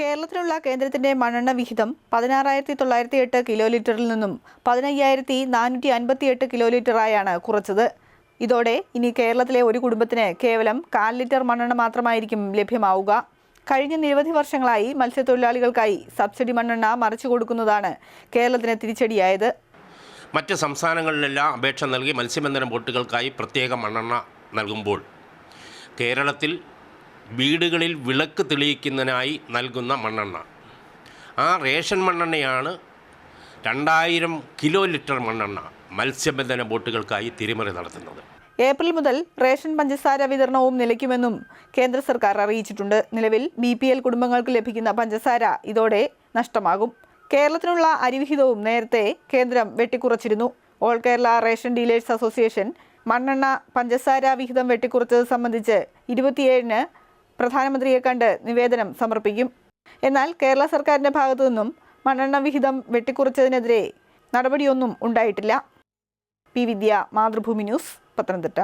കേരളത്തിലുള്ള കേന്ദ്രത്തിന്റെ മണ്ണെണ്ണ വിഹിതം 16,908 കിലോ ലിറ്ററിൽ നിന്നും 15,458 കിലോ ലിറ്ററായാണ് കുറച്ചത്. ഇതോടെ ഇനി കേരളത്തിലെ ഒരു കുടുംബത്തിന് കേവലം 1/4 ലിറ്റർ മണ്ണെണ്ണ മാത്രമായിരിക്കും ലഭ്യമാവുക. കഴിഞ്ഞ നിരവധി വർഷങ്ങളായി മത്സ്യത്തൊഴിലാളികൾക്കായി സബ്സിഡി മണ്ണെണ്ണ മറിച്ചു കൊടുക്കുന്നതാണ് കേരളത്തിന് തിരിച്ചടിയായത്. മറ്റ് സംസ്ഥാനങ്ങളിലെല്ലാം അപേക്ഷ നൽകി മത്സ്യബന്ധന ബോട്ടുകൾക്കായി പ്രത്യേക മണ്ണെണ്ണ നൽകുമ്പോൾ കേരളത്തിൽ വീടുകളിൽ വിളക്ക് തെളിയിക്കുന്നതിനായി നൽകുന്ന മണ്ണെണ്ണ, ആ റേഷൻ മണ്ണെണ്ണയാണ് 2000 കിലോ ലിറ്റർ മണ്ണെണ്ണ മത്സ്യബന്ധന ബോട്ടുകൾക്കായി തിരിമറി നടത്തുന്നത്. ഏപ്രിൽ മുതൽ റേഷൻ പഞ്ചസാര വിതരണവും നിലയ്ക്കുമെന്നും കേന്ദ്ര സർക്കാർ അറിയിച്ചിട്ടുണ്ട്. നിലവിൽ BPL കുടുംബങ്ങൾക്ക് ലഭിക്കുന്ന പഞ്ചസാര ഇതോടെ നഷ്ടമാകും. കേരളത്തിനുള്ള അരിവിഹിതവും നേരത്തെ കേന്ദ്രം വെട്ടിക്കുറച്ചിരുന്നു. All Kerala ration dealers association മണ്ണെണ്ണ പഞ്ചസാര വിഹിതം വെട്ടിക്കുറച്ചത് സംബന്ധിച്ച് 27-ന് പ്രധാനമന്ത്രിയെ കണ്ട് നിവേദനം സമർപ്പിക്കും. എന്നാൽ കേരള സർക്കാരിൻ്റെ ഭാഗത്തു നിന്നും മണ്ണെണ്ണ വിഹിതം വെട്ടിക്കുറച്ചതിനെതിരെ നടപടിയൊന്നും ഉണ്ടായിട്ടില്ല. പി. വിദ്യ, മാതൃഭൂമി ന്യൂസ്, പത്തനംതിട്ട.